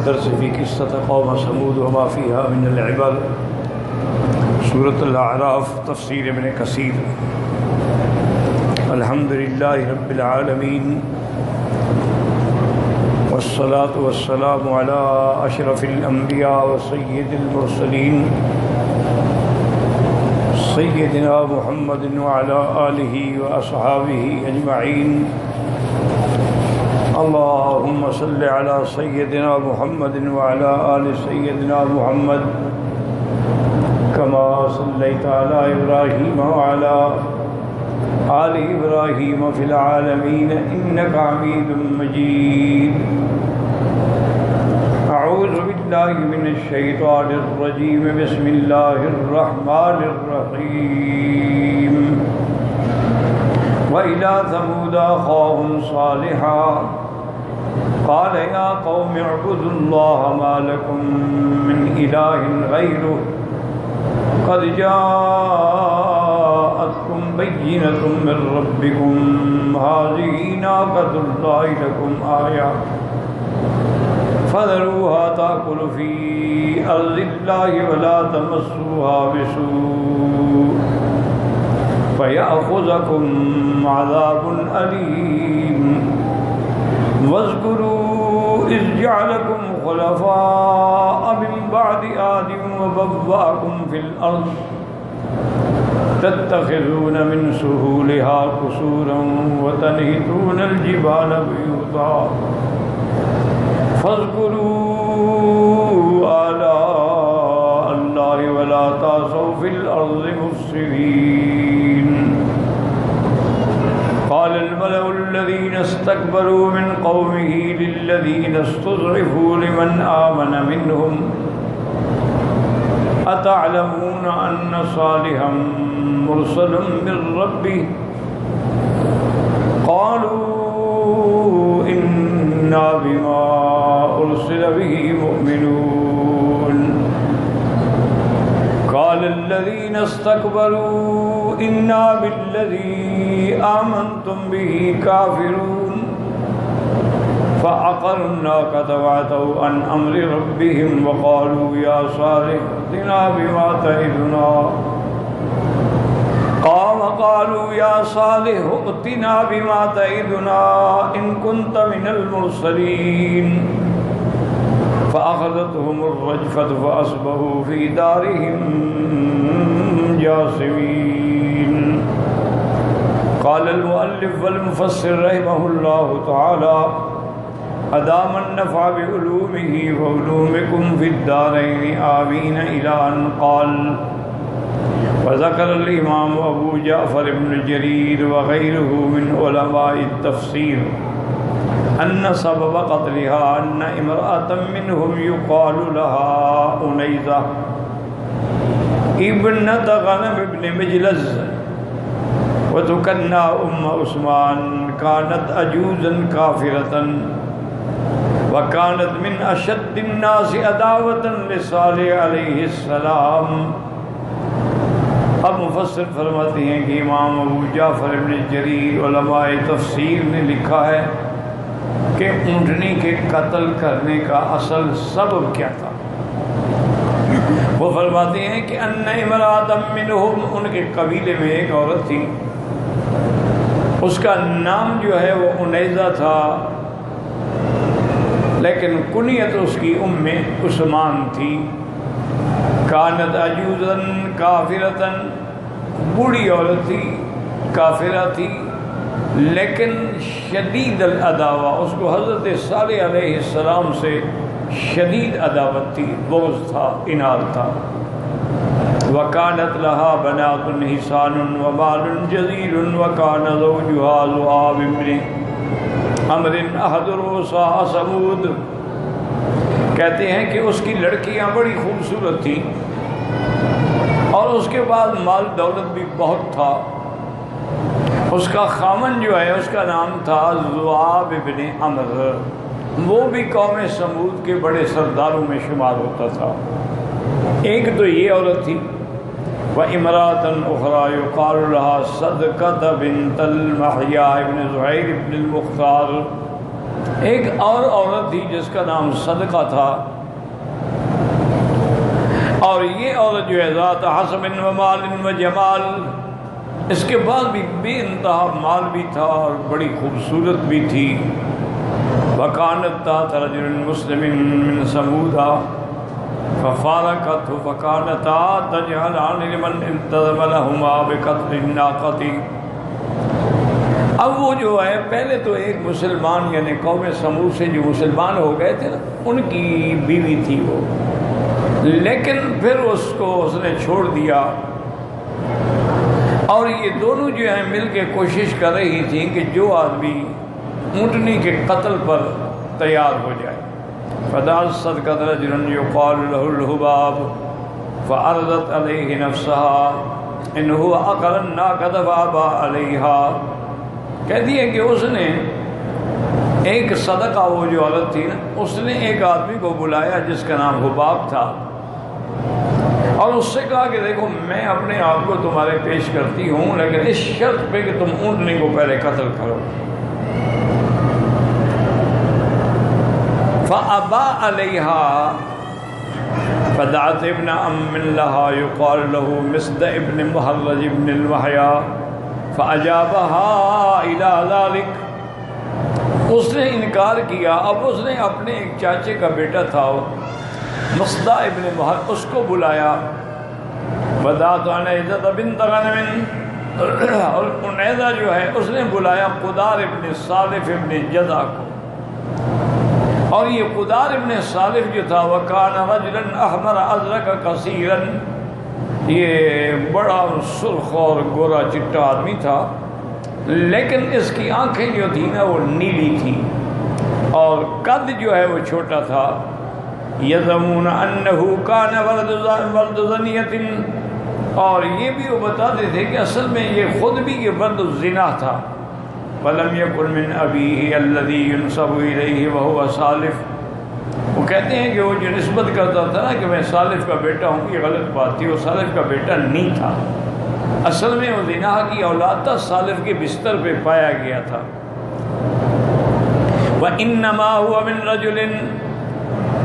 الدرس في قصة قوم ثمود وما فيها من العبر سورة الأعراف تفسير ابن كثير. الحمد لله رب العالمين والصلاة والسلام على أشرف الأنبياء وسيد المرسلين سيدنا محمد وعلى آله وأصحابه أجمعين. اللهم صل على سيدنا محمد وعلى آل سيدنا محمد كما صليت على إبراهيم وعلى آل إبراهيم في العالمين إنك حميد مجيد. أعوذ بالله من الشيطان الرجيم. بسم الله الرحمن الرحيم. وإلى ثمود أخاهم صالحا قال يا قوم اعبدوا الله ما لكم من إله غيره قد جاءتكم بينة من ربكم هذه ناقة الله لكم آية فذروها تأكل في أرض الله ولا تمسوها بسوء فيأخذكم عذاب أليم. واذكروا إذ جعلكم خلفاء من بعد عاد وبوأكم في الأرض تتخذون من سهولها قصورا وتنحتون الجبال بيوتا فاذكروا آلاء الله ولا تعثوا في الأرض مفسدين. قال الملأ الذين استكبروا من قومه للذين استضعفوا لمن آمن منهم أتعلمون أن صالحا مرسل من ربه قالوا إنا بما أرسل به مؤمنون. قال الذين استكبروا إنا بالذي آمنتم به كافرون فعقروا الناقة وعتوا عن أمر ربهم وقالوا يا صالح ائتنا بما تعدنا قالوا يا صالح ائتنا بما تعدنا إن كنت من المرسلين فأخذتهم الرجفة فأصبحوا في دارهم جاثمين. قال المؤلف والمفسر رحمه الله تعالى أدام النفع بعلومه وعلومكم في الدارين آمين إلى أن قال. وذكر الإمام أبو جعفر بن جرير وغيره من علماء التفسير أن سبب قتلها أن امرأة منهم يقال لها أنيزة ابنة غنم بن مجلز وتكنى عثمان كانت عجوزا كافرة وكانت من أشد الناس عداوة لصالح عليه السلام. اب مفسر فرماتے ہیں کہ امام ابو جعفر بن جریر علماء تفسیر نے لکھا ہے کہ اونٹنی کے قتل کرنے کا اصل سبب کیا تھا. وہ فرماتے ہیں کہ ان امرأۃ منہم ان کے قبیلے میں ایک عورت تھی، اس کا نام جو ہے وہ انیزہ تھا، لیکن کنیت اس کی ام عثمان تھی. کانت عجوزاً کافرتاً بوڑھی عورت تھی، کافرہ تھی، لیکن شدید العداوہ اس کو حضرت صالح علیہ السلام سے شدید عداوت تھی، بغض تھا، اناد تھا. وَكَانَتْ لَهَا بَنَاتٌ حِسَانٌ وَمَالٌ جَزِيلٌ وَكَانَ زَوْجُهَا ذُؤَابٌ بْنِ عَمْرٍ أَحَدُ رُؤَسَاءِ ثَمُودَ. کہتے ہیں کہ اس کی لڑکیاں بڑی خوبصورت تھیں اور اس کے بعد مال دولت بھی بہت تھا. اس کا خامن جو ہے اس کا نام تھا ذؤاب بن عمرو، وہ بھی قوم سمود کے بڑے سرداروں میں شمار ہوتا تھا. ایک تو یہ عورت تھی. وامرأة أخرى يقال لها صدقة بنت المحيا بن زهير بن المختار ایک اور عورت تھی جس کا نام صدقہ تھا، اور یہ عورت جو ہے ذات حسب و مال و جمال، اس کے بعد بھی بے انتہا مال بھی تھا اور بڑی خوبصورت بھی تھی۔ وَكَانَتْ تَحْتَ رَجُلٍ مُسْلِمٍ مِّن ثَمُودَ فَفَارَقَتْهُ فَكَانَتَا تَجْعَلَانِ لِمَنْ الْتَزَمَ لَهُمَا بِقَتْلِ النَّاقَةِ۔ اب وہ جو ہے پہلے تو ایک مسلمان یعنی قوم سمود سے جو مسلمان ہو گئے تھے نا، ان کی بیوی تھی وہ، لیکن پھر اس کو اس نے چھوڑ دیا، اور یہ دونوں جو ہیں مل کے کوشش کر رہی تھیں کہ جو آدمی اونٹنی کے قتل پر تیار ہو جائے۔ فَدَعَتْ صَدْقَةَ رَجُلًا يُقَالُ لَهُ الْحُبَابُ فَعَرَضَتْ عَلَيْهِ نَفْسَهَا إِنْ هُوَ عَقَلَ النَّاقَةَ فَأَبَىٰ عَلَيْهَا۔ کہتی ہے کہ اس نے ایک صدقہ، وہ جو عورت تھی نا، اس نے ایک آدمی کو بلایا جس کا نام حباب تھا، اور اس سے کہا کہ دیکھو میں اپنے آپ کو تمہارے پیش کرتی ہوں، لیکن اس شرط پہ کہ تم اونٹنی کو پہلے قتل کرو۔ فَأَبَىٰ عَلَيْهَا فَدَعَتْ ابْنَ أَمٍّ لَهَا يُقَالُ لَهُ مِصْدَ ابْنِ مُحَرَّجِ ابْنِ الْوَحْيَا فَأَجَابَهَا إِلَىٰ ذَلِكَ۔ اس نے انکار کیا۔ اب اس نے اپنے ایک چاچے کا بیٹا تھا مصدع ابن محر، اس کو بلایا۔ وَدَعَتْ عُنَیزَةَ بِنْتَ غَنَمٍ، اور عنیزہ جو ہے اس نے بلایا قدار ابن صالف ابن جزع کو، اور یہ قدار ابن صالف جو تھا وَكَانَ رَجُلًا أَحْمَرَ أَزْرَقَ كَثِيرًا، یہ بڑا سرخ اور گورا چٹا آدمی تھا، لیکن اس کی آنکھیں جو تھی نا وہ نیلی تھی، اور قد جو ہے وہ چھوٹا تھا۔ یزعمون انہ کان ولد زنیۃ، اور یہ بھی وہ بتاتے تھے کہ اصل میں یہ خود بھی یہ ولد الزنا تھا۔ ولم یکن من ابیہ الذی ینسب الیہ وہو صالف، وہ کہتے ہیں کہ وہ جو نسبت کرتا تھا نا کہ میں صالف کا بیٹا ہوں، یہ غلط بات تھی، وہ صالف کا بیٹا نہیں تھا، اصل میں وہ زنا کی اولاد تھا، صالف کے بستر پہ پایا گیا تھا۔ وَإِنَّمَا هُوَ مِن رَجُلٍ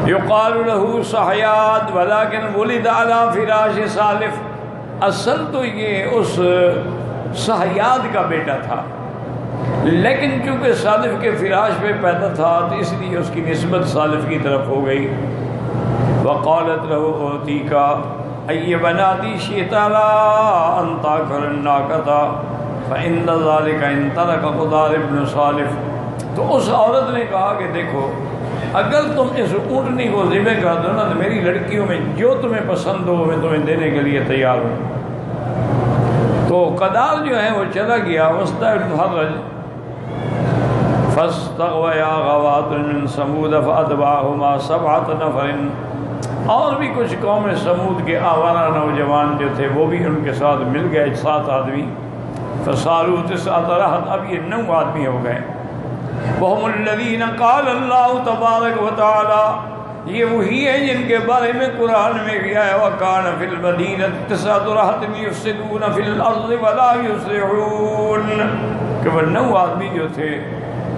يُقَالُ لَهُ صَحْيَاتٌ وَلَكِنْ وُلِدَ عَلَى فِرَاشِ صَالِف، اصل تو یہ اس صحیات کا بیٹا تھا، لیکن چونکہ صالف کے فراش پہ پیدا تھا تو اس لیے اس کی نسبت صالف کی طرف ہو گئی۔ وَقَالَتْ لَهُ أُوتِيكَ أَيَّ بَنَاتِي شِئْتَ عَلَىٰ أَن تَأْكُلَ النَّاقَةَ فَإِنَّ ذَلِكَ إِن تَرَكَ قُدَارُ ابْنُ صَالِف۔ تو اس عورت نے کہا کہ دیکھو اگر تم اس اونٹنی کو ذبح کر دو نا تو میری لڑکیوں میں جو تمہیں پسند ہو میں تمہیں دینے کے لیے تیار ہوں۔ تو قدار جو ہے وہ چلا گیا مصدع ابن محرج، فَاسْتَغْوَيَا غَوَاةٌ مِّن ثَمُودَ فَأَتْبَعَهُمَا سَبْعَةُ نَفَرٍ، اور بھی کچھ قوم سمود کے آوارہ نوجوان جو تھے وہ بھی ان کے ساتھ مل گئے، 7 آدمی۔ فَصَارُوا 9 رَهْطًا، اب یہ 9 آدمی ہو گئے۔ وَهُمُ الَّذِينَ قَالَ اللَّهُ تَبَارَكَ وَتَعَالَى، یہ وہی ہیں جن کے بارے میں قرآن میں بھی آیا وَكَانَ فِي الْمَدِينَةِ 9 رَهْطٍ يُفْسِدُونَ فِي الْأَرْضِ وَلَا يُصْلِحُونَ، کہ وہ 9 آدمی جو تھے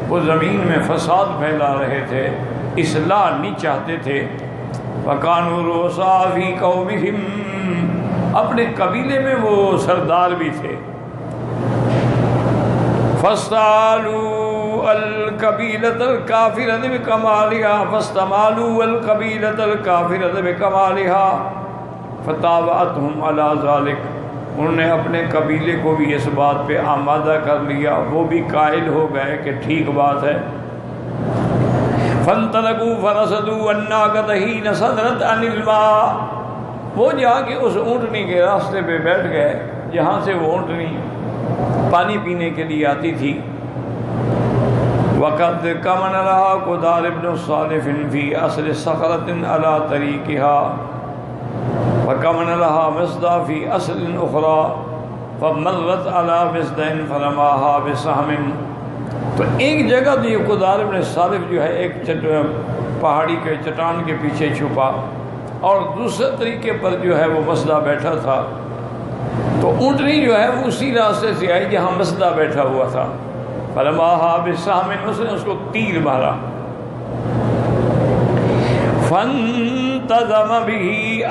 وہ زمین میں فساد پھیلا رہے تھے، اصلاح نہیں چاہتے تھے۔ وَكَانُوا رُؤَسَاءَ فِي قَوْمِهِمْ، اپنے قبیلے میں وہ سردار بھی تھے۔ فَاسْتَعَالُوا الْقَبِيلَةَ الْكَافِرَةَ بِكَمَالِهَا فَاسْتَمَالُوا الْقَبِيلَةَ الْكَافِرَةَ بِكَمَالِهَا فَتَابَعَتْهُمْ عَلَىٰ ذَلِكَ، انہوں نے اپنے قبیلے کو بھی اس بات پہ آمادہ کر لیا، وہ بھی قائل ہو گئے کہ ٹھیک بات ہے۔ فَانْطَلَقُوا فَرَصَدُوا النَّاقَةَ حِينَ صَدَرَتْ عَنِ الْمَاءِ، وہ جا کے اس اونٹنی کے راستے پہ بیٹھ گئے جہاں سے وہ اونٹنی پانی پینے کے لیے آتی تھی۔ وَقَدْ كَمَنَ لَهَا قُدَارُ ابْنُ صَالِفٍ فِي أَصْلِ صَخْرَةٍ عَلَىٰ طَرِيقِهَا وَكَمَنَ لَهَا مِصْدَعٌ فِي أَصْلٍ أُخْرَىٰ فَمَرَّتْ عَلَىٰ مِصْدَعٍ فَرَمَاهَا بِسَهْمٍ۔ تو ایک جگہ تو یہ قدار ابن صالف جو ہے ایک پہاڑی کے چٹان کے پیچھے چھپا، اور دوسرے طریقے پر جو ہے وہ مصدع بیٹھا تھا، تو اونٹنی جو ہے وہ اسی راستے سے آئی جہاں مصدع بیٹھا ہوا تھا۔ فرماها بسهم، اس نے اس کو تیر مارا، فانتظم به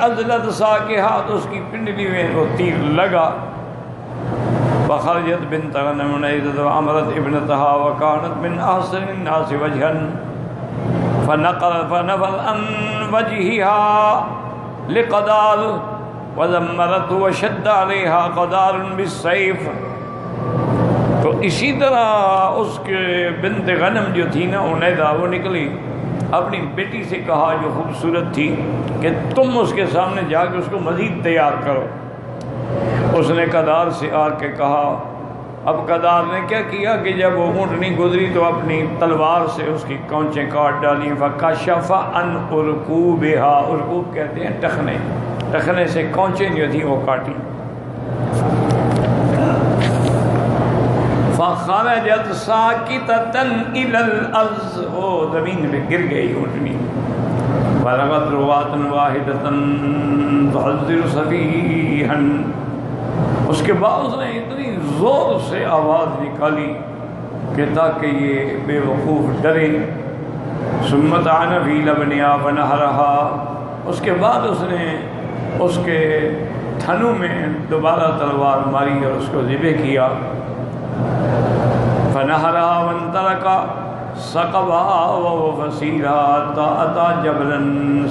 ازلت ساقها، تو اس کی پنڈلی میں وہ تیر لگا. فخرجت بنت غنم نيزة وأمرت ابنتها وكانت من أحسن الناس وجها فنفل عن وجهها لقدار وزمرته وشد عليها قدار بالسيف. تو اسی طرح اس کے بنت غنم جو تھی نا عنیدہ، وہ نکلی اپنی بیٹی سے کہا جو خوبصورت تھی کہ تم اس کے سامنے جا کے اس کو مزید تیار کرو. اس نے قدار سے آ کے کہا. اب قدار نے کیا کیا کہ جب وہ اونٹنی گزری تو اپنی تلوار سے اس کی کونچیں کاٹ ڈالیں. فکشف عن ارکوبها، ارکوب کہتے ہیں ٹخنے، ٹخنے سے کونچیں جو تھیں وہ کاٹی. فخرجت ساکتۃ الی الارض، وہ زمین پہ گر گئی اونٹنی. فرغت رواۃ واحدۃ تحذر صفیحا، اس کے بعد اس نے اتنی زور سے آواز نکالی کہ تاکہ یہ بے وقوف ڈرے. ثم طعن فی لبنها فنحرها، اس کے بعد اس نے اس کے تھنوں میں دوبارہ تلوار ماری اور اس کو ذبح کیا. فنحرها وانطلق سقبها وهو فسيلها حتى أتى جبلا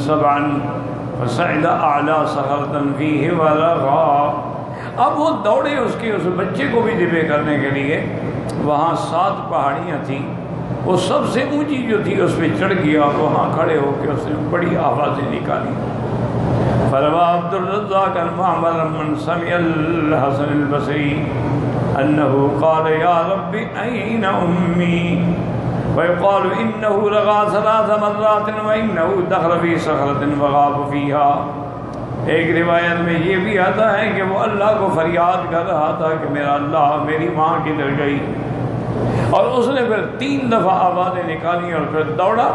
سبعا فصعد أعلى صخرة فيه ورغى. اب وہ دوڑے اس بچے کو بھی ذبح کرنے کے لیے. وہاں 7 پہاڑیاں تھیں، وہ سب سے اونچی جو تھی اس پہ چڑھ گیا اور وہاں کھڑے ہو کے اس نے بڑی آوازیں نکالی. فروى عبد الرزاق عن معمر من سمع الحسن البصري أنه قال يا رب أين أمي، ويقال إنه رغى 3 مرات وإنه دخل في صخرة وغاب فيها. ایک روایت میں یہ بھی آتا ہے کہ وہ اللہ کو فریاد کر رہا تھا کہ میرا اللہ میری ماں کدھر گئی، اور اس نے پھر 3 دفعہ آوازیں نکالی اور پھر دوڑا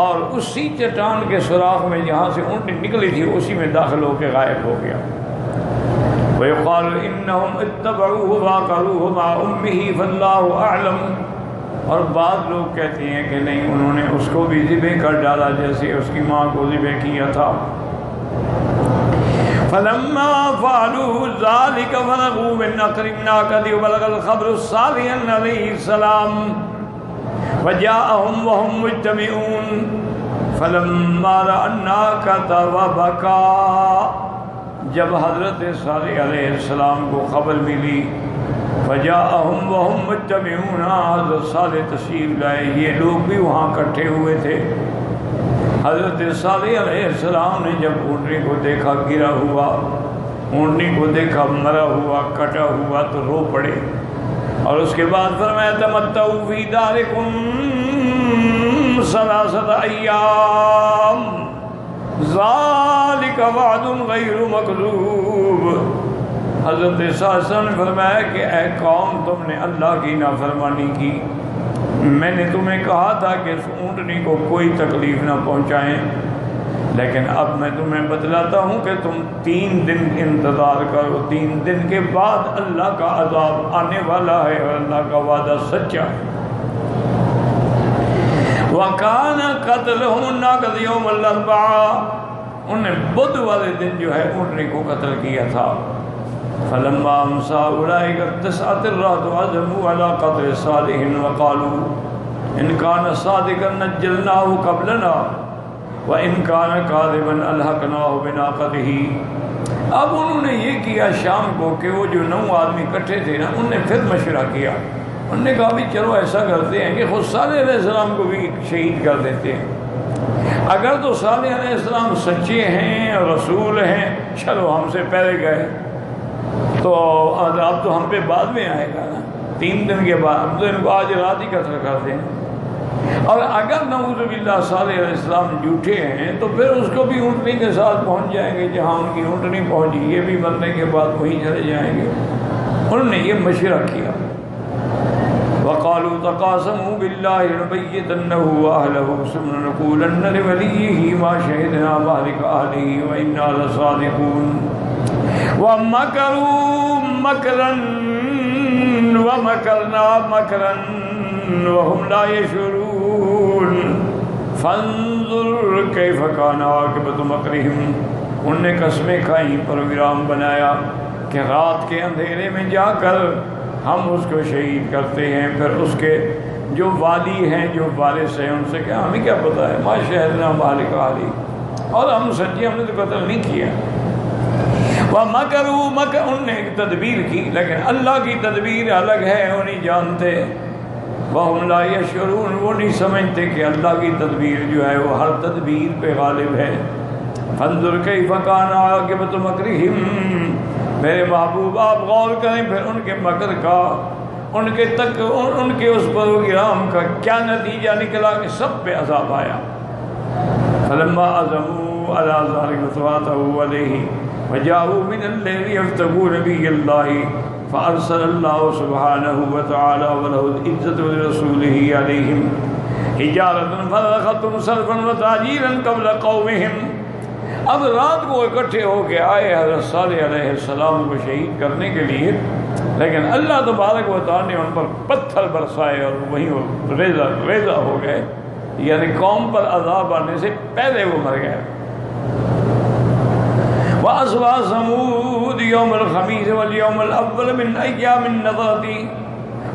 اور اسی چٹان کے سوراخ میں جہاں سے اونٹنی نکلی تھی اسی میں داخل ہو کے غائب ہو گیا. ويقال إنهم اتبعوه وعقروه مع أمه فالله أعلم، اور بعض لوگ کہتے ہیں کہ نہیں، انہوں نے اس کو بھی ذبح کر ڈالا جیسے اس کی ماں کو ذبح کیا تھا. فلما فعلوا ذلك فرغوا من نقر الناقة وبلغ الخبر الصالح عليه السلام فجاءهم وهم مجتمعون فلما رأى الناقة وبكى، جب حضرت صالح علیہ السلام کو خبر ملی فجاءهم وهم مجتمعون، حضرت صالح تشریف لائے، یہ لوگ بھی وہاں اکٹھے ہوئے تھے. حضرت صالح علیہ السلام نے جب اونٹنی کو دیکھا گرا ہوا، اونٹنی کو دیکھا مرا ہوا کٹا ہوا تو رو پڑے، اور اس کے بعد فرمایا تمتعوا فی دارکم 3 ایام ذالک وعد غیر مکذوب. حضرت صلی اللہ علیہ وسلم نے فرمایا کہ اے قوم، تم نے اللہ کی نافرمانی کی، میں نے تمہیں کہا تھا کہ اس اونٹنی کو کوئی تکلیف نہ پہنچائیں، لیکن اب میں تمہیں بتلاتا ہوں کہ تم 3 دن انتظار کرو، 3 دن کے بعد اللہ کا عذاب آنے والا ہے اور اللہ کا وعدہ سچا. وَكَانَ قَتْلُهُمُ النَّاقَةَ يَوْمَ الْأَرْبَعَاء، انہوں نے بدھ والے دن جو ہے اونٹنی کو قتل کیا تھا. فلما امسى اولئك التسعة الرهط عزموا على قتل صالح وقالوا ان كان صادقا نجلناه قبلنا وان كان كاذبا الحقناه بناقته. اب انہوں نے یہ کیا شام کو کہ وہ جو 9 آدمی اکٹھے تھے نا، انہوں نے پھر مشورہ کیا. انہوں نے کہا بھی چلو ایسا کرتے ہیں کہ خود صالح علیہ السلام کو بھی شہید کر دیتے ہیں. اگر تو صالح علیہ السلام سچے ہیں اور رسول ہیں، چلو ہم سے پہلے گئے تو عذاب تو ہم پہ بعد میں آئے گا نا، 3 دن کے بعد. ہم تو ان کو آج رات ہی قتل کرتے ہیں. اور اگر نعوذ باللہ صالح علیہ السلام جھوٹے ہیں تو پھر اس کو بھی اونٹنی کے ساتھ پہنچ جائیں گے جہاں ان کی اونٹنی پہنچی، یہ بھی مرنے کے بعد وہیں چلے جائیں گے. انہوں نے یہ مشورہ کیا. وقالوا تقاسموا بالله لنبيتنه واهله ثم لنقولن لوليه ما شهدنا مهلك اهله وانا لصادقون. ومكروا مكرا ومكرنا مكرا وهم لا يشعرون فانظر كيف كان عاقبة مكرهم. انہوں نے قسمیں کھائیں، پروگرام بنایا کہ رات کے اندھیرے میں جا کر ہم اس کو شہید کرتے ہیں. پھر اس کے جو والی ہیں، جو وارث ہیں، ان سے کہا ہمیں کیا پتہ ہے، ما شہدنا مالک علی، اور ہم سچی ہم نے تو قتل نہیں کیا. وَمَكَرُوا مَكَرًا، انہوں نے ایک تدبیر کی، لیکن اللہ کی تدبیر الگ ہے، وہ نہیں جانتے. وَهُمْ لَا يَشْعُرُونَ، وہ نہیں سمجھتے کہ اللہ کی تدبیر جو ہے وہ ہر تدبیر پہ غالب ہے. فَانظُرْ كَيْفَ كَانَ عَاقِبَةُ مَكْرِهِمْ، میرے محبوب آپ غور کریں پھر ان کے مکر کا، ان کے اس پروگرام کا کیا نتیجہ نکلا کہ سب پہ عذاب آیا. فَلَمَّا عَزَمُوا عَلَىٰ ذَلِكَ فَاتَوْا عَلَيْهِ وجاءوا من الليل يبتغون به الله فأرسل الله سبحانه وتعالى وله العزة ولرسوله عليهم حجارة فلقتهم سلفا وتعجيلا قبل قومهم. اب رات کو اکٹھے ہو کے آئے حضرت صالح علیہ السلام کو شہید کرنے کے لیے، لیکن اللہ تبارک و تعالی نے ان پر پتھر برسائے اور وہیں وہ ریزہ ہو گئے، یعنی قوم پر عذاب آنے سے پہلے وہ مر گئے. وَأَصْبَحَ ثَمُودُ يَوْمَ الْخَمِيسِ وَالْيَوْمَ الْأَوَّلِ مِنْ أَيَّامِ النَّذْرَةِ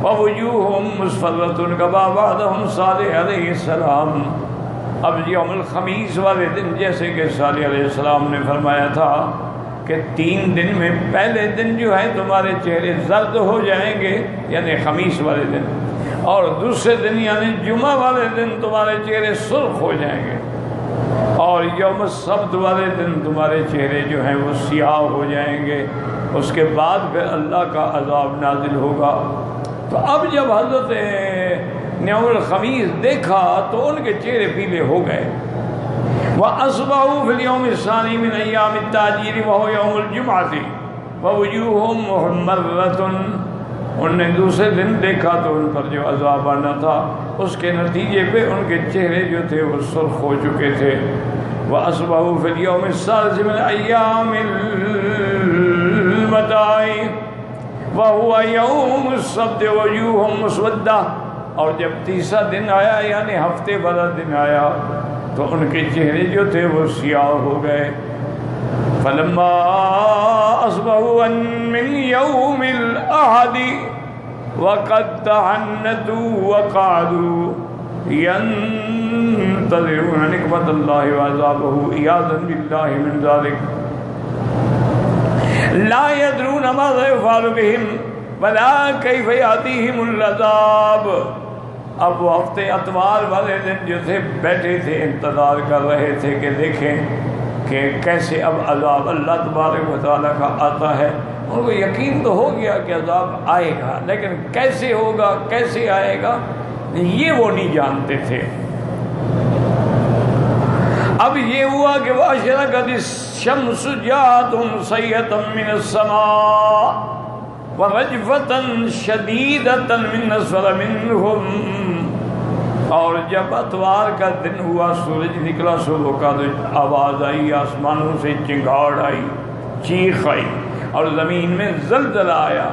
وَوُجُوهُهُمْ مُسْفَرَّةٌ كَمَا وَعَدَهُمْ صالح علیہ السلام. اب یوم الخمیس والے دن جیسے کہ صالح علیہ السلام نے فرمایا تھا کہ 3 دن میں پہلے دن جو ہے تمہارے چہرے زرد ہو جائیں گے، یعنی خمیس والے دن، اور دوسرے دن یعنی جمعہ والے دن تمہارے چہرے سرخ ہو جائیں گے، اور یوم السبت والے دن تمہارے چہرے جو ہیں وہ سیاہ ہو جائیں گے. اس کے بعد پھر اللہ کا عذاب نازل ہوگا. تو اب جب حضرت یوم الخمیس دیکھا تو ان کے چہرے پیلے ہو گئے. وَأَصْبَحُوا فِي الْيَوْمِ الثَّانِي مِنْ أَيَّامِ التَّعْجِيلِ وَهُوَ يَوْمُ الْجُمْعَةِ وَوُجُوهُهُمْ مُحْمَرَّةٌ. انہوں نے دوسرے دن دیکھا تو ان پر جو عذاب آنا تھا اس کے نتیجے پہ ان کے چہرے جو تھے وہ سرخ ہو چکے تھے. وَأَصْبَحُوا فِي الْيَوْمِ الثَّالِثِ مِنْ أَيَّامِ الْمَتَاعِ وَهُوَ يَوْمُ السَّبْتِ وَوُجُوهُهُمْ مُسْوَدَّةٌ. اور جب تیسرا دن آیا یعنی ہفتے والا دن آیا تو ان کے چہرے جو تھے وہ سیاہ ہو گئے. فَلَمَّا أَصْبَحُوا مِنْ يَوْمِ الْأَحَدِ وَقَدْ تَحَنَّثُوا وَقَعَدُوا يَنْتَظِرُونَ نِقْمَةَ اللَّهِ وَعَذَابَهُ عِيَاذًا بِاللَّهِ مِنْ ذَلِكَ لَا يَدْرُونَ مَاذَا يُفْعَلُ بِهِمْ وَلَا كَيْفَ يَأْتِيهِمُ الْعَذَابُ. اب وہ ہفتے اتوار والے دن جو تھے بیٹھے تھے انتظار کر رہے تھے کہ دیکھیں کہ کیسے اب عذاب اللہ تبارک و تعالیٰ کا آتا ہے. ان کو یقین تو ہو گیا کہ عذاب آئے گا، لیکن کیسے ہوگا، کیسے آئے گا، یہ وہ نہیں جانتے تھے. اب یہ ہوا کہ وَأَشْرَقَتِ الشَّمْسُ جَاءَتْهُمْ صَيْحَةً مِّنَ السَّمَاءِ وَرَجْفَةً شَدِيدَةً مِّنْ أَسْفَلَ مِنْهُمْ. اور جب اتوار کا دن ہوا، سورج نکلا صبح کا، تو آواز آئی، آسمانوں سے چنگاڑ آئی، چیخ آئی، اور زمین میں زلزلہ آیا،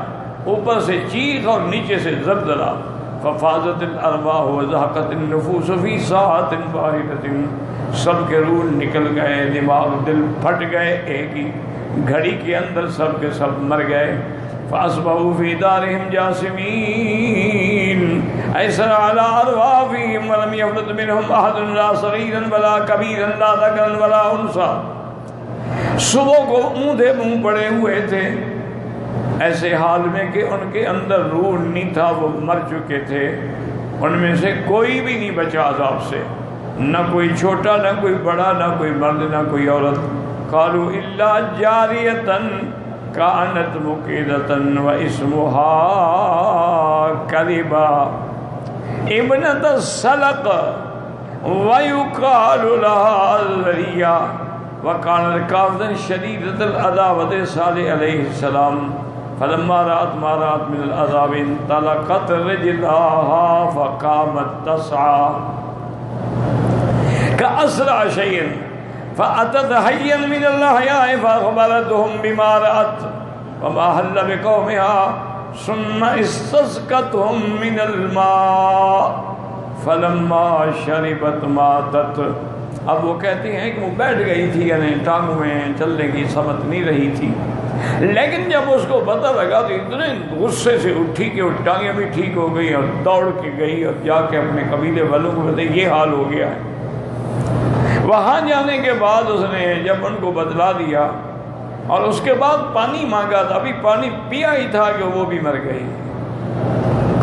اوپر سے چیخ اور نیچے سے زلزلہ. ففاضت الارواح وزهقت النفوس فی ساعۃ واحدۃ. سب کے روح نکل گئے، دماغ دل پھٹ گئے، ایک ہی گھڑی کے اندر سب کے سب مر گئے. فاصبحوا فی دارہم جاثمین ایسر علی ارواحہم ولم یفلت منہم احد لا صغیرا ولا کبیرا لا ذکرا ولا انثی. صبح کو اوندھے منہ پڑے ہوئے تھے، ایسے حال میں کہ ان کے اندر روح نہیں تھا، وہ مر چکے تھے. ان میں سے کوئی بھی نہیں بچا عذاب سے، نہ کوئی چھوٹا، نہ کوئی بڑا، نہ کوئی مرد، نہ کوئی عورت. قالوا الا جاریۃ كانت مقیدۃ واسمها کذبا ابنۃ السلق ويقال لها الریہ. وكانت كافرا شديدة العذاب صالح عليه السلام. فلما رأت ما رأت من العذاب انطلقت رجلها فقامت تسعى كأسرع شيء فأتت حيا من الأحياء فأخبرتهم بما رأت وما حل بقومها ثم استسقتهم من الماء فلما شربت ماتت. اب وہ کہتے ہیں کہ وہ بیٹھ گئی تھی، یعنی ٹانگوں میں چلنے کی سمت نہیں رہی تھی، لیکن جب اس کو پتہ لگا تو اتنے غصے سے اٹھی کہ وہ ٹانگیں بھی ٹھیک ہو گئی اور دوڑ کے گئی اور جا کے اپنے قبیلے والوں کو بتائی یہ حال ہو گیا ہے. وہاں جانے کے بعد اس نے جب ان کو بتلا دیا اور اس کے بعد پانی مانگا تھا، ابھی پانی پیا ہی تھا کہ وہ بھی مر گئی.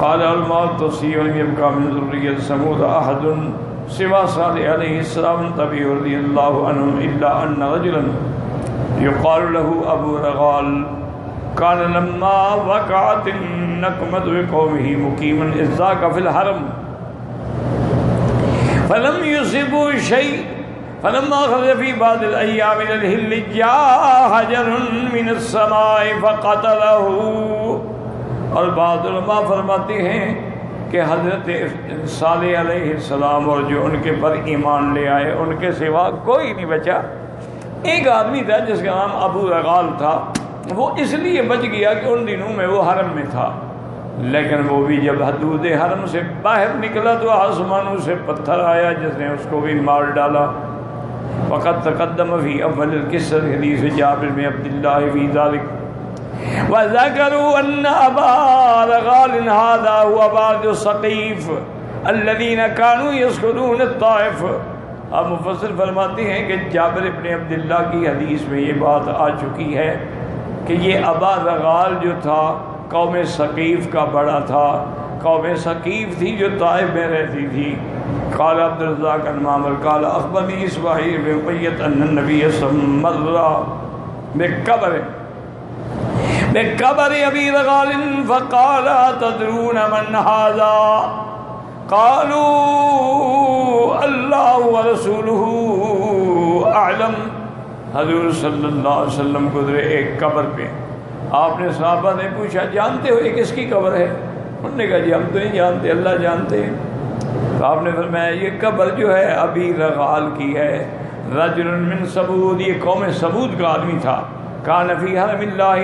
قال الموت تصيب ولم يبقى من ذرية ثمود أحد سوى صالح عليه السلام النبي رضي الله عنه إلا أن رجلا يقال له أبو رغال كان لما وقعت النقمة بقومه مقيما إذ ذاك في الحرم فلم يصبه شيء فلما خرج في بعض الأيام إلى الهل جاء حجر من السماء فقتله. اور بعض علماء فرماتے ہیں کہ حضرت صالح علیہ السلام اور جو ان کے پر ایمان لے آئے ان کے سوا کوئی نہیں بچا. ایک آدمی تھا جس کا نام ابو رغال تھا، وہ اس لیے بچ گیا کہ ان دنوں میں وہ حرم میں تھا، لیکن وہ بھی جب حدود حرم سے باہر نکلا تو آسمانوں سے پتھر آیا جس نے اس کو بھی مار ڈالا. وقد تقدم فی اول القصہ حدیث جابر بن عبداللہ فی ذلك وذكروا أن أبا رغال هذا هو بعض السقيف الذين كانوا يسكنون الطائف. اب مفسر فرماتے ہیں کہ جابر بن عبداللہ کی حدیث میں یہ بات آ چکی ہے کہ یہ ابا رغال جو تھا قوم ثقیف کا بڑا تھا. قوم ثقیف تھی جو طائف میں رہتی تھی. قال عبد الرزاق عن معمر قال اخبرني اسماعیل بن امیۃ ان النبی صلی اللہ علیہ وسلم بقبر ابی رغال فقال تدرون من هذا قالوا اللہ ورسولہ اعلم. حضور صلی اللہ علیہ وسلم گزرے ایک قبر پہ. آپ نے صحابہ نے پوچھا جانتے ہو یہ کس کی قبر ہے؟ انہوں نے کہا جی ہم تو نہیں جانتے، اللہ جانتے ہیں. تو آپ نے فرمایا یہ قبر جو ہے ابی رغال کی ہے. رجل من ثمود، یہ قوم ثمود کا آدمی تھا. کان فی حرم اللہ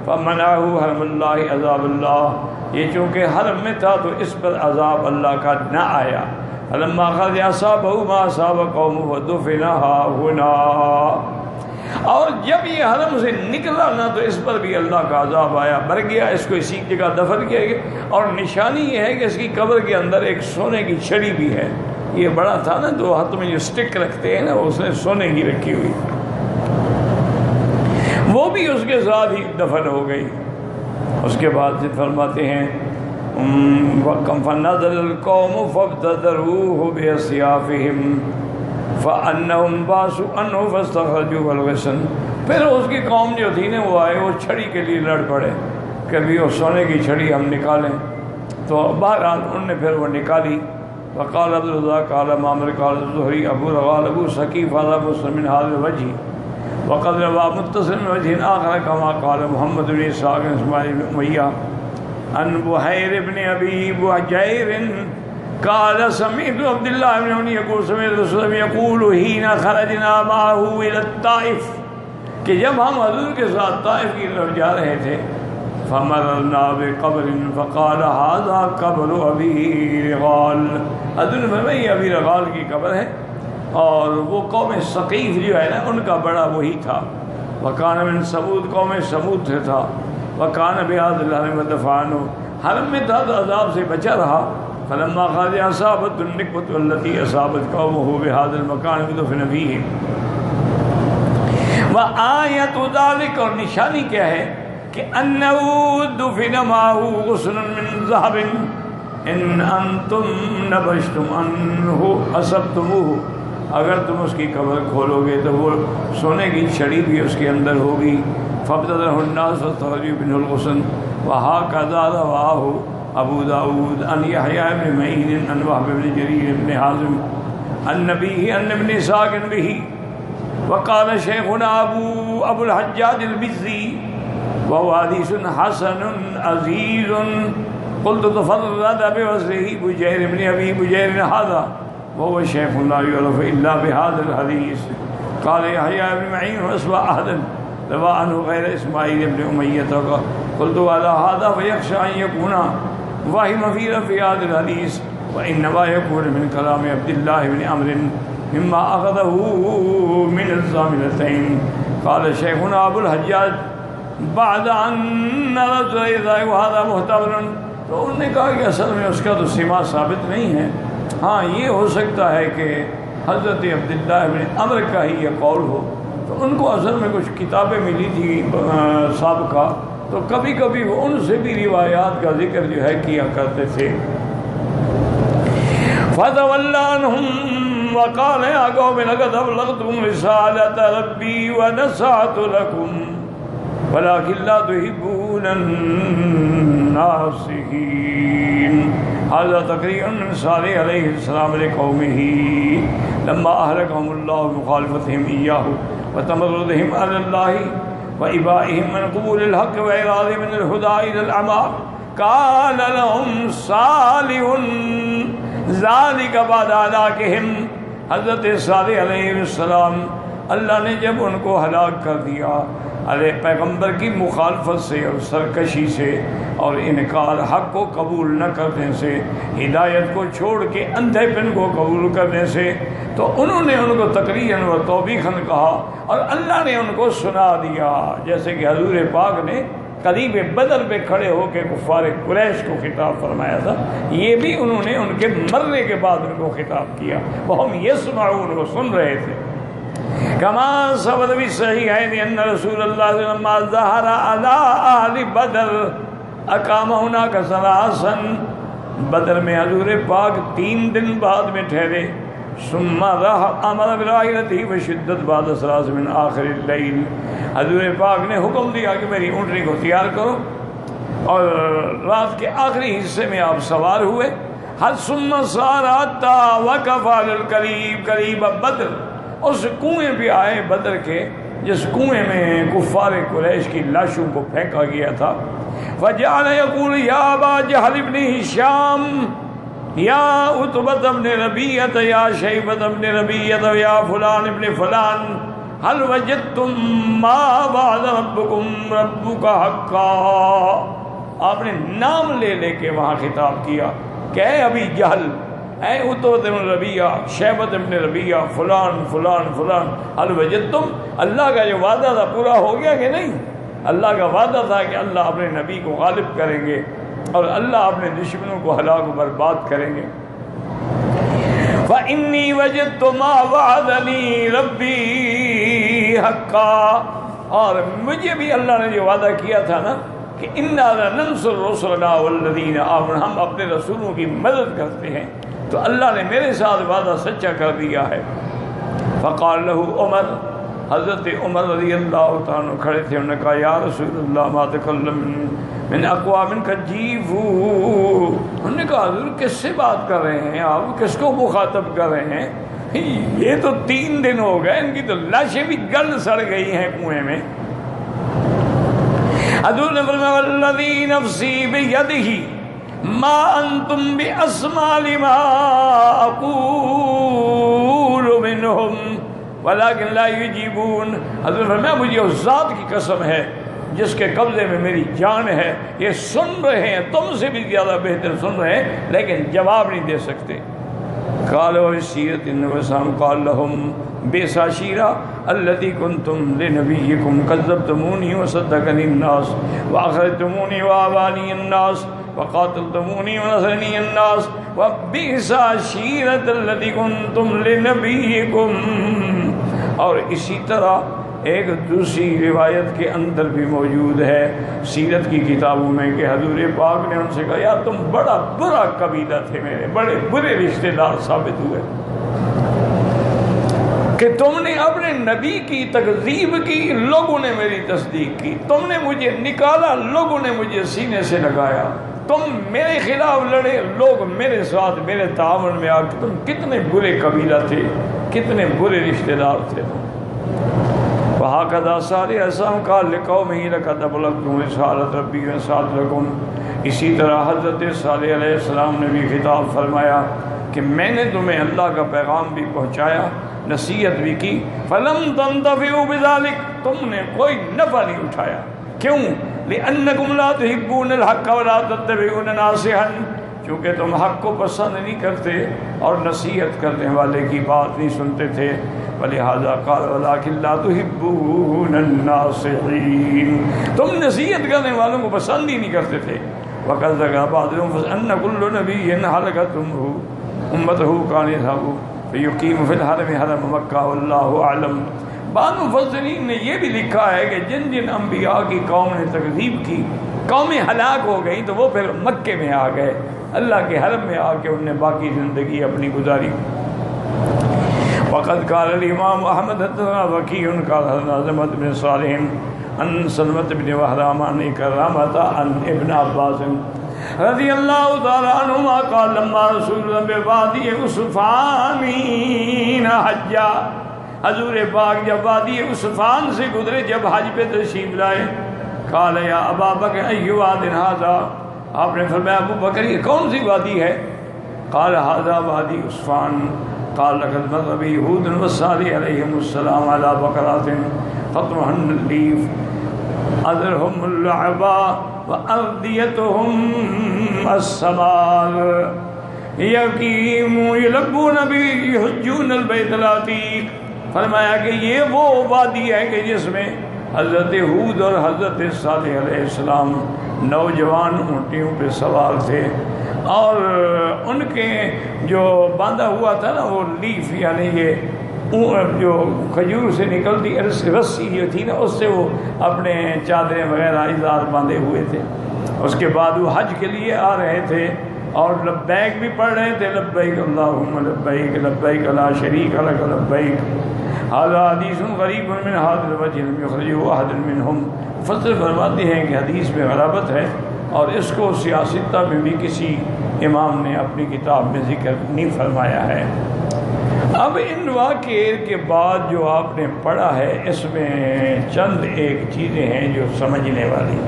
فمنعہ حرم اللہ عذاب اللہ، یہ چونکہ حرم میں تھا تو اس پر عذاب اللہ کا نہ آیا. فلما خرج اصابہ ما اصاب قومہ ودفن ہاہنا، اور جب یہ حرم سے نکلا نہ تو اس پر بھی اللہ کا عذاب آیا، مر گیا، اس کو اسی جگہ دفن کیا گیا. اور نشانی یہ ہے کہ اس کی قبر کے اندر ایک سونے کی چھڑی بھی ہے. یہ بڑا تھا نا تو ہاتھ میں جو سٹک رکھتے ہیں نا اس نے سونے کی رکھی ہوئی، وہ بھی اس کے ساتھ ہی دفن ہو گئی. اس کے بعد فرماتے ہیں فَنَظَرَ الْقَوْمُ فَابْتَدَرُوهُ بِأَسْيَافِهِمْ فَأَنَّهُمْ بَاسُوا عَنْهُ فَاسْتَخْرَجُوا الْغَسْلَ. پھر اس کی قوم جو تھی نا وہ آئے، وہ چھڑی کے لیے لڑ پڑے کہ بھی وہ سونے کی چھڑی ہم نکالیں. تو بہرحال انہوں نے پھر وہ نکالی. وقال عبد الرزاق قال معمر قال الزهري ابو رغال ابو ثقيف هذا مسلم من هذا الوجه وقد روى متصل من وجه آخر كما قال محمد بن اسحاق بن اسماعيل بن أمية عن بحير بن ابي بحير قال سمعت عبد الله بن عمر يقول سمعت رسول الله يقول حين خرجنا معه الى الطائف، کہ جب ہم حضور کے ساتھ طائف کی طرف جا رہے تھے فمررنا بقبر فقال هذا قبر ابي رغال، حضور نے فرمایا یہ ابی رغال کی قبر ہے. اور وہ قوم ثقیف جو ہے نا ان کا بڑا وہی تھا. وکان من ثمود، قوم ثمود سے تھا. وکان بهذا الحرم دفعانه، حرم میں تھا تو عذاب سے بچا رہا. فلما خرج اصابت النقمة التي اصابت قومه بهذا المكان دفن فيه. وآیت ذلك، اور نشانی کیا ہے کہ انه دفن معه غصن من ذهب ان انتم نبشتم عنه اصبتموه، اگر تم اس کی قبر کھولو گے تو وہ سونے کی چھڑی بھی اس کے اندر ہوگی. فابتدره الناس فاستخرجوا منه الغصن وهكذا رواه ابو داود عن يحيى بن معين عن وهب بن جرير بن حازم عن نبيه عن ابن اسحاق به. وقال شيخنا ابو الحجاج المزي وهو حديث حسن عزيز. قلت تفرد بوصله بجير بن ابي بجير هذا وهو شيخ لا يعرف الا بهذا الحديث. قال يحيى بن معين واسمع احدا روى عنه غير اسماعيل بن أمية قلت وعلى هذا ويخشى أن يكون واهما في رفع هذا الحديث وإنما يكون من كلام عبد الله بن عمرو مما أخذه من الزاملتين. قال شيخنا أبو الحجاج بعد أن رجل هذا محتمل. تو انہوں نے کہا کہ اصل میں اس کا تو سما ثابت نہیں ہے. ہاں یہ ہو سکتا ہے کہ حضرت عبداللہ بن عمر کا ہی یہ قول ہو. تو ان کو اصل میں کچھ کتابیں ملی تھی سابقہ, تو کبھی کبھی وہ ان سے بھی روایات کا ذکر جو ہے کیا کرتے تھے. فَتَوَلَّى عَنْهُمْ وَقَالَ يَا قَوْمِ لَقَدْ أَبْلَغْتُكُمْ رِسَالَةَ رَبِّي وَنَصَحْتُ لَكُمْ وَلَكِنْ لَا تُحِبُّونَ النَّاصِحِينَ. هذا تقرير من صالح عليه السلام لقومه لما أهلكهم الله بمخالفتهم إياه وتمردهم على الله وإبائهم من قبول الحق وإعراضهم من الهدى إلى الأعمى. قال لهم صالح ذلك بعد هلاكهم. حضرت صالح علیہ السلام اللہ نے جب ان کو ہلاک کر دیا علیہ پیغمبر کی مخالفت سے اور سرکشی سے اور انکار, حق کو قبول نہ کرنے سے, ہدایت کو چھوڑ کے اندھے پن کو قبول کرنے سے, تو انہوں نے ان کو تقریراً و توبیخاً کہا اور اللہ نے ان کو سنا دیا. جیسے کہ حضور پاک نے قریب بدر پہ کھڑے ہو کے کفار قریش کو خطاب فرمایا تھا, یہ بھی انہوں نے ان کے مرنے کے بعد ان کو خطاب کیا. وہ ہم یسمعون, وہ سن رہے تھے. کما ثبت بھی صحیح ہے ان رسول اللہ صلی اللہ علیہ وسلم ظہر علی اہل بدر اقام هناك ثلاثا. بدر میں حضور پاک 3 دن بعد میں ٹھہرے. ثم امر براحلته وشدت بعد ثلاث من آخر اللیل. حضور پاک نے حکم دیا کہ میری اونٹنی کو تیار کرو, اور رات کے آخری حصے میں آپ سوار ہوئے. ثم سار حتى وقف على القریب قریب بدر. اس کنویں پہ آئے بدر کے, جس کنویں میں کفار قریش کی لاشوں کو پھینکا گیا تھا. فجعل يقول یا ابا جہل ابن ہشام یا عتبۃ ابن ربیعہ یا شیبۃ ابن ربیعہ یا فلان ابن فلان هل وجدتم ما وعد ربكم ربك حقا. آپ نے نام لے لے کے وہاں خطاب کیا کہ اے ابی جہل, اے عتبۃ ابن ربیعہ, شیبۃ ابن ربیعہ, فلان فلان فلان, هل وجدتم, اللہ کا جو وعدہ تھا پورا ہو گیا کہ نہیں؟ اللہ کا وعدہ تھا کہ اللہ اپنے نبی کو غالب کریں گے اور اللہ اپنے دشمنوں کو ہلاک و برباد کریں گے. فَإِنِّي وَجَدْتُ مَا وَعَدَنِي رَبِّي حَقًّا. اور مجھے بھی اللہ نے جو وعدہ کیا تھا نا کہ اِنَّا لَنَنصُرُ رُسُلَنَا وَالَّذِينَ آمَنُوا, ہم اپنے رسولوں کی مدد کرتے ہیں, تو اللہ نے میرے ساتھ وعدہ سچا کر دیا ہے. فقال له عمر, حضرت عمر رضی اللہ تعالیٰ کھڑے تھے, انہوں نے کہا یا رسول اللہ ما تکلم من اقوام کجیفوا. انہوں نے کہا حضور کس سے بات کر رہے ہیں آپ, کس کو مخاطب کر رہے ہیں؟ یہ تو 3 دن ہو گئے, ان کی تو لاشیں بھی گل سڑ گئی ہیں کنویں میں. حضور نے فرمایا والذی نفسی بیدہ ما انتم باسمع لما اقول منہم ولیکن لا یجیبون. حضور نے فرمایا مجھے اس ذات کی قسم ہے جس کے قبضے میں میری جان ہے, یہ سن رہے ہیں, تم سے بھی زیادہ بہتر سن رہے ہیں, لیکن جواب نہیں دے سکتے. قالوا سیرت النبسام قال لهم بیسا شیرہ التي كنتم لنبيكم كذبتموني وصدقني الناس واخرجتموني وآباني الناس وقاتلتموني ونصرني الناس وبئس شیرت التي كنتم لنبيكم. اور اسی طرح ایک دوسری روایت کے اندر بھی موجود ہے سیرت کی کتابوں میں کہ حضور پاک نے ان سے کہا یار تم بڑا برا قبیلہ تھے, میرے بڑے برے رشتہ دار ثابت ہوئے کہ تم نے اپنے نبی کی تکذیب کی, لوگوں نے میری تصدیق کی, تم نے مجھے نکالا, لوگوں نے مجھے سینے سے لگایا, تم میرے خلاف لڑے, لوگ میرے ساتھ میرے تعاون میں آ کے, تم کتنے برے قبیلہ تھے, کتنے برے رشتہ دار تھے. وَهَكَذَا صَالِحُ قَالَ لِقَوْمِهِ لَقَدْ أَبْلَغْتُكُمْ رِسَالَةَ رَبِّي وَنَصَحْتُ لَكُمْ. اسی طرح حضرت صالح علیہ السلام نے بھی خطاب فرمایا کہ میں نے تمہیں اللہ کا پیغام بھی پہنچایا, نصیحت بھی کی. فَلَمْ تَنْتَفِعُوا بِذَلِكَ, تم نے کوئی نفع نہیں اٹھایا. کیوں؟ لِأَنَّكُمْ لَا تُحِبُّونَ الْحَقَّ وَلَا تَتَّبِعُونَ نَاصِحًا، چونکہ تم حق کو پسند نہیں کرتے اور نصیحت کرنے والے کی بات نہیں سنتے تھے، وَلِهَذَا قَالَ وَلَٰكِن لَا تُحِبُّونَ النَّاصِحِينَ، تم نصیحت کرنے والوں کو پسند ہی نہیں کرتے تھے۔ وَقَدْ ذَكَرَ بَعْضُهُمْ أَنَّ كُلَّ نَبِيٍّ هَلَكَتْ أُمَّتُهُ كَانَ يَذْهَبُ فَيُقِيمُ فِي الْحَرَمِ حَرَمَ مَكَّةَ وَاللَّهُ أَعْلَمُ۔ بعض مفسرین نے یہ بھی لکھا ہے کہ جن جن انبیاء کی قوم نے تکذیب کی، قومیں ہلاک ہو گئیں تو وہ پھر مکے میں آ گئے، اللہ کے حرم میں آ کے انہوں نے باقی زندگی اپنی گزاری۔ وقد قال الامام احمد حدثنا وکیع قال حدثنا زمد بن صالح عن سلمة بن وهرام عن إكرامة عن ابن عباس رضی اللہ تعالی عنہما قال لما رسول اللہ بوادی عسفان حجا، حضور پاک جب وادی عسفان سے گزرے، جب حج پہ تشریف لائے، قال یا ابا بکر ای واد ھذا، آپ نے فرمایا ابو بکر یہ کون سی وادی ہے؟ قال ھذا وادی عسفان، قال لقد مر بی ہود والصالح علیہم السلام علی بقرات فطرهن اللیف اذرهم اللعبا وأرديتهم السمال یقیم یلبون بی یحجون البیت العتیق، فرمایا کہ یہ وہ وادی ہے کہ جس میں حضرت ہود اور حضرت صالح علیہ السلام نوجوان اونٹیوں پہ سوار تھے، اور ان کے جو باندھا ہوا تھا نا وہ لیف، یعنی یہ جو کھجور سے نکلتی رسی جو تھی نا، اس سے وہ اپنے چادریں وغیرہ ازار باندھے ہوئے تھے۔ اس کے بعد وہ حج کے لیے آ رہے تھے اور لبیک بھی پڑھ رہے تھے، لبیک اللہم لبیک لبیک لا شریک لک لبیک، ھذا حدیث غریب من ھذا الوجہ لم یخرجہ احد منہم۔ مفسر فرماتے ہیں کہ حدیث میں غرابت ہے اور اس کو سیاستہ میں بھی کسی امام نے اپنی کتاب میں ذکر نہیں فرمایا ہے۔ اب ان واقعے کے بعد جو آپ نے پڑھا ہے اس میں چند ایک چیزیں ہیں جو سمجھنے والی۔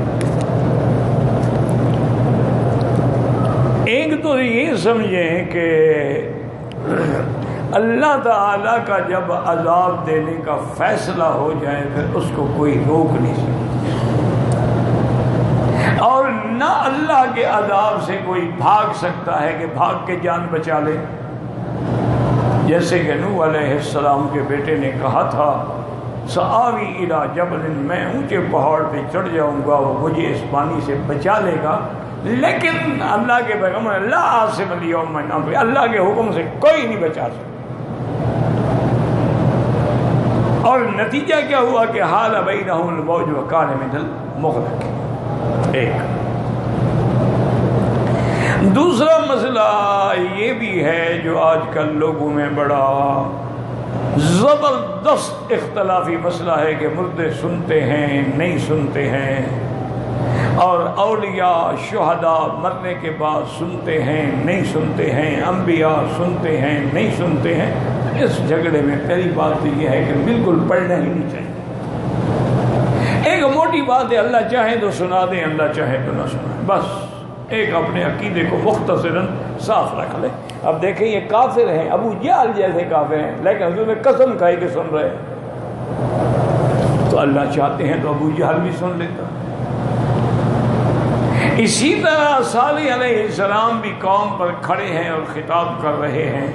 ایک تو یہ سمجھیں کہ اللہ تعالیٰ کا جب عذاب دینے کا فیصلہ ہو جائے پھر اس کو کوئی روک نہیں سکتا، اور نہ اللہ کے عذاب سے کوئی بھاگ سکتا ہے کہ بھاگ کے جان بچا لے۔ جیسے کہ نوح علیہ السلام کے بیٹے نے کہا تھا سآوی الی جبل، میں اونچے پہاڑ پہ چڑھ جاؤں گا وہ مجھے اس پانی سے بچا لے گا، لیکن اللہ کے پیغمبر لا عاصم اليوم من امر، اللہ کے حکم سے کوئی نہیں بچا سکتا۔ اور نتیجہ کیا ہوا کہ حال بینہم الموج وکان من المغرق۔ ایک دوسرا مسئلہ یہ بھی ہے جو آج کل لوگوں میں بڑا زبردست اختلافی مسئلہ ہے کہ مردے سنتے ہیں نہیں سنتے ہیں، اور اولیاء شہداء مرنے کے بعد سنتے ہیں نہیں سنتے ہیں، انبیاء سنتے ہیں نہیں سنتے ہیں۔ اس جھگڑے میں پہلی بات تو یہ ہے کہ بالکل پڑھنا ہی نہیں چاہیے۔ ایک موٹی بات ہے اللہ چاہے تو سنا دیں، اللہ چاہے تو نہ سنائیں، بس ایک اپنے عقیدے کو مختصراً صاف رکھ لیں۔ اب دیکھیں یہ کافر ہیں، ابو جہل جیسے کافر ہیں، لیکن حضور نے قسم کھائی کہ سن رہے ہیں، تو اللہ چاہتے ہیں تو ابو جہل بھی سن لیتا۔ اسی طرح صالح علیہ السلام بھی قوم پر کھڑے ہیں اور خطاب کر رہے ہیں،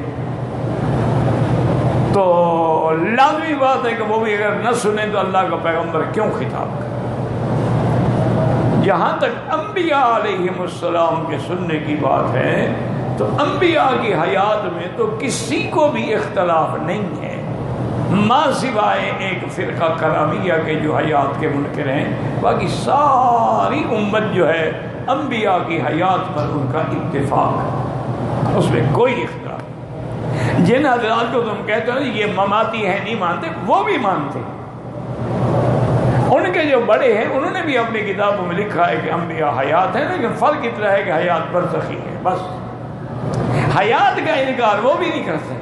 تو لازمی بات ہے کہ وہ بھی اگر نہ سنیں تو اللہ کا پیغمبر کیوں خطاب کرے۔ جہاں تک انبیاء علیہم السلام کے سننے کی بات ہے تو انبیاء کی حیات میں تو کسی کو بھی اختلاف نہیں ہے، ماں سوائے ایک فرقہ کرامیہ کے جو حیات کے منکر ہیں، باقی ساری امت جو ہے انبیاء کی حیات پر ان کا اتفاق ہے، اس میں کوئی اختلاف نہیں۔ جن حضرات کو تم کہتے ہو یہ مماتی ہیں نہیں مانتے، وہ بھی مانتے، ان کے جو بڑے ہیں انہوں نے بھی اپنی کتابوں میں لکھا ہے کہ انبیاء حیات ہیں، لیکن فرق اتنا ہے کہ حیات برزخی ہے، بس حیات کا انکار وہ بھی نہیں کر سکتے۔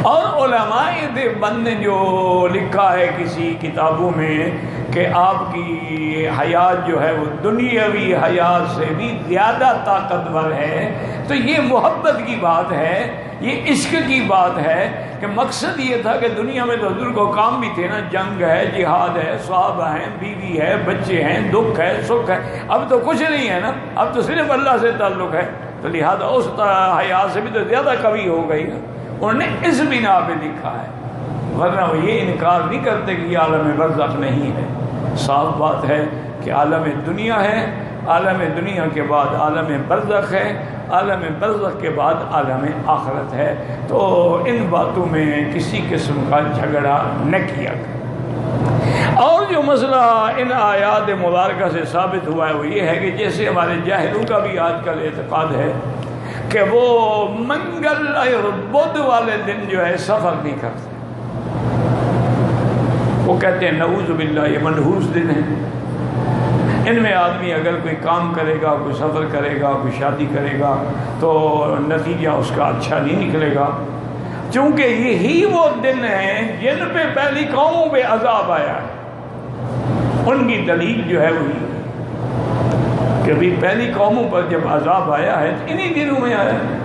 اور علماء دیوبند نے جو لکھا ہے کسی کتابوں میں کہ آپ کی حیات جو ہے وہ دنیاوی حیات سے بھی زیادہ طاقتور ہے، تو یہ محبت کی بات ہے یہ عشق کی بات ہے کہ مقصد یہ تھا کہ دنیا میں تو حضور کو کام بھی تھے نا، جنگ ہے، جہاد ہے، صحابہ ہیں، بیوی ہے، بچے ہیں، دکھ ہے، سکھ ہے. اب تو کچھ نہیں ہے نا، اب تو صرف اللہ سے تعلق ہے. تو لہذا اس حیات سے بھی تو زیادہ کمی ہو گئی نا. انہوں نے اس بنا پہ لکھا ہے، ورنہ وہ یہ انکار نہیں کرتے کہ یہ عالم برزخ نہیں ہے. صاف بات ہے کہ عالم دنیا ہے، عالم دنیا کے بعد عالم برزخ ہے، عالم برزخ کے بعد عالم آخرت ہے. تو ان باتوں میں کسی قسم کا جھگڑا نہ کیا کریں. اور جو مسئلہ ان آیات مبارکہ سے ثابت ہوا ہے وہ یہ ہے کہ جیسے ہمارے جاہلوں کا بھی آج کل اعتقاد ہے کہ وہ منگل اور بدھ والے دن جو ہے سفر نہیں کرتے. وہ کہتے ہیں نعوذ باللہ یہ منحوس دن ہے، ان میں آدمی اگر کوئی کام کرے گا، کوئی سفر کرے گا، کوئی شادی کرے گا تو نتیجہ اس کا اچھا نہیں نکلے گا، چونکہ یہی وہ دن ہیں جن پہ پہلی قوموں پہ عذاب آیا ہے. ان کی دلیل جو ہے وہی کہ بھی پہلی قوموں پر جب عذاب آیا ہے تو انہی دنوں میں آیا ہے.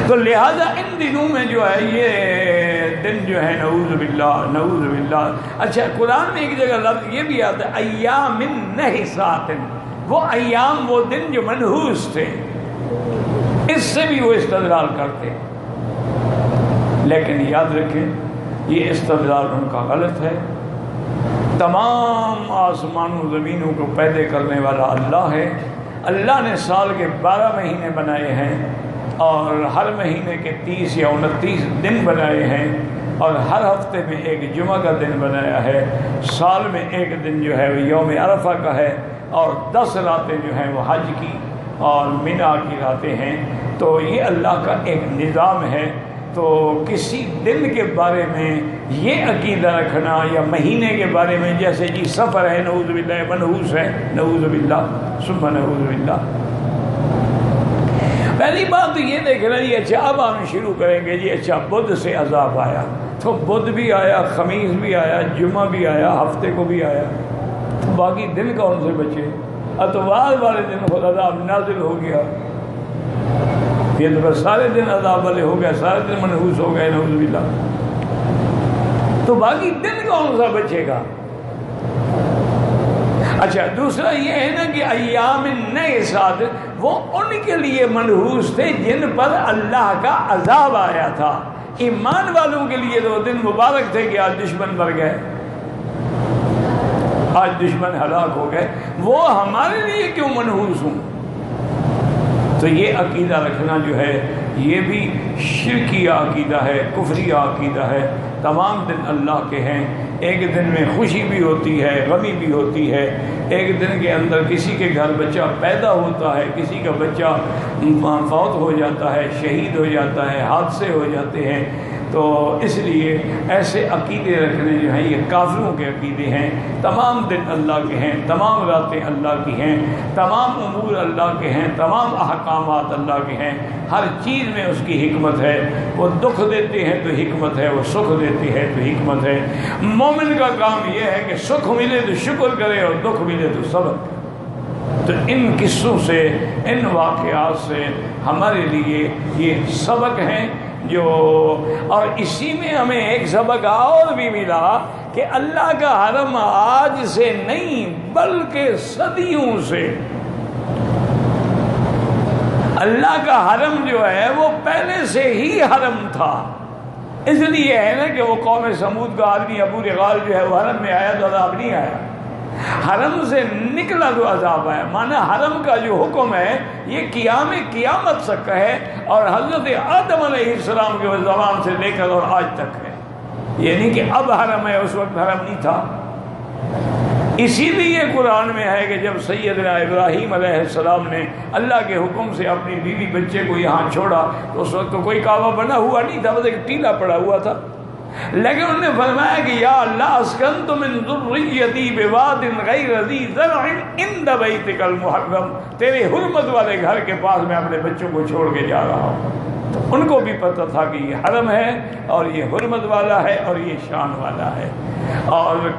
تو لہذا ان دنوں میں جو ہے یہ دن جو ہے نعوذ باللہ نعوذ باللہ. اچھا قرآن میں ایک جگہ لفظ یہ بھی آتا ہے ایام نحسات، وہ ایام وہ دن جو منحوس تھے، اس سے بھی وہ استدلال کرتے. لیکن یاد رکھیں یہ استدلال ان کا غلط ہے. تمام آسمانوں زمینوں کو پیدا کرنے والا اللہ ہے. اللہ نے سال کے 12 مہینے بنائے ہیں اور ہر مہینے کے 30 یا 29 دن بنائے ہیں اور ہر ہفتے میں ایک جمعہ کا دن بنایا ہے. سال میں ایک دن جو ہے وہ یوم عرفہ کا ہے اور 10 راتیں جو ہیں وہ حج کی اور منی کی راتیں ہیں. تو یہ اللہ کا ایک نظام ہے. تو کسی دن کے بارے میں یہ عقیدہ رکھنا یا مہینے کے بارے میں جیسے جی سفر ہے نعوذ باللہ، منحوس ہے نعوذ باللہ ثم نعوذ باللہ. پہلی بات تو یہ دیکھنا جی اچھا اب ہم شروع کریں گے جی اچھا بدھ سے عذاب آیا تو بدھ بھی آیا، خمیس بھی آیا، جمعہ بھی آیا، ہفتے کو بھی آیا، تو باقی دن کون سے بچے؟ اتوار والے دن خود عذاب نازل ہو گیا، یہ تو بس سارے دن عذاب والے ہو گئے، سارے دن منحوس ہو گئے نعوذ باللہ. تو باقی دن کون سا بچے گا؟ اچھا دوسرا یہ ہے نا کہ ایام نحسات وہ ان کے لیے منحوس تھے جن پر اللہ کا عذاب آیا تھا. ایمان والوں کے لیے تو دن مبارک تھے کہ آج دشمن مر گئے، آج دشمن ہلاک ہو گئے. وہ ہمارے لیے کیوں منحوس ہوں؟ تو یہ عقیدہ رکھنا جو ہے یہ بھی شرکیہ عقیدہ ہے، کفریہ عقیدہ ہے. تمام دن اللہ کے ہیں. ایک دن میں خوشی بھی ہوتی ہے، غمی بھی ہوتی ہے. ایک دن کے اندر کسی کے گھر بچہ پیدا ہوتا ہے، کسی کا بچہ فوت ہو جاتا ہے، شہید ہو جاتا ہے، حادثے ہو جاتے ہیں. تو اس لیے ایسے عقیدے رکھنے جو ہیں یہ کافروں کے عقیدے ہیں. تمام دن اللہ کے ہیں، تمام راتیں اللہ کی ہیں، تمام امور اللہ کے ہیں، تمام احکامات اللہ کے ہیں. ہر چیز میں اس کی حکمت ہے. وہ دکھ دیتے ہیں تو حکمت ہے، وہ سکھ دیتے ہیں تو حکمت ہے. مومن کا کام یہ ہے کہ سکھ ملے تو شکر کرے اور دکھ ملے تو صبر کرے. تو ان قصوں سے، ان واقعات سے ہمارے لیے یہ سبق ہیں جو، اور اسی میں ہمیں ایک سبق اور بھی ملا کہ اللہ کا حرم آج سے نہیں بلکہ صدیوں سے، اللہ کا حرم جو ہے وہ پہلے سے ہی حرم تھا. اس لیے ہے نا کہ وہ قوم سمود کا آدمی ابو رغال جو ہے وہ حرم میں آیا تو عذاب نہیں آیا، حرم سے نکلا تو عذاب آیا. مانا حرم کا جو حکم ہے یہ قیامت تک ہے اور حضرت آدم علیہ السلام کے زبان سے لے کر اور آج تک ہے. یہ نہیں کہ اب حرم ہے، اس وقت حرم نہیں تھا. اسی لیے قرآن میں ہے کہ جب سیدنا ابراہیم علیہ السلام نے اللہ کے حکم سے اپنی بیوی بچے کو یہاں چھوڑا تو اس وقت تو کوئی کعبہ بنا ہوا نہیں تھا، بس ایک ٹیلا پڑا ہوا تھا. لیکن انہوں نے فرمایا کہ یا اللہ اسکنت من ذریتی بواد غیر ذی زرع عند بیتک المحرم، تیرے حرمت والے گھر کے پاس میں اپنے بچوں کو چھوڑ کے جا رہا ہوں. تو ان کو بھی پتہ تھا کہ یہ حرم ہے اور یہ حرمت والا ہے اور یہ شان والا ہے. اور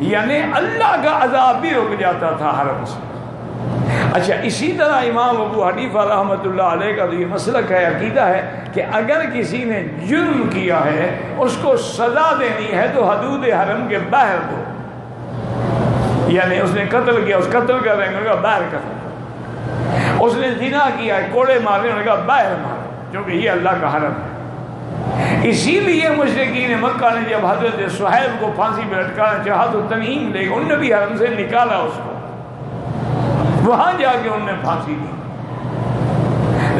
یعنی اللہ کا عذاب بھی رک جاتا تھا حرم سے. اچھا، اسی طرح امام ابو حنیفہ رحمۃ اللہ علیہ کا تو یہ مسلک ہے، عقیدہ ہے کہ اگر کسی نے جرم کیا ہے اس کو سزا دینی ہے تو حدود حرم کے باہر دو، یعنی اس نے قتل کیا، اس قتل کر رہے ہیں، انہوں نے کہا باہر قتل، اس نے زنا کیا ہے، کوڑے مارے، انہوں نے کہا باہر مارو، کیونکہ یہ اللہ کا حرم ہے۔ اسی لیے مشرکین مکہ نے جب حضرت صہیب کو پھانسی پہ لٹکانا چاہا تو تنعیم لے گئے، انہوں نے بھی حرم سے نکالا اس کو، وہاں جا کے انہوں نے پھانسی دی۔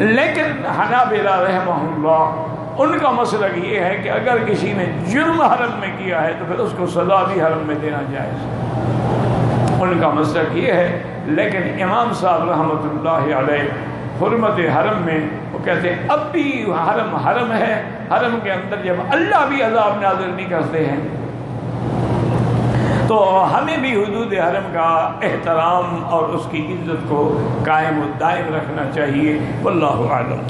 لیکن حنابلہ رحمہ اللہ ان کا مسلک یہ ہے کہ اگر کسی نے جرم حرم میں کیا ہے تو پھر اس کو سزا بھی حرم میں دینا جائز ہے، ان کا مسلک یہ ہے۔ لیکن امام صاحب رحمۃ اللہ علیہ حرمت حرم میں وہ کہتے ہیں اب بھی حرم حرم ہے، حرم کے اندر جب اللہ بھی عذاب نازل نہیں کرتے ہیں تو ہمیں بھی حدود حرم کا احترام اور اس کی عزت کو قائم و دائم رکھنا چاہیے۔ واللہ اعلم۔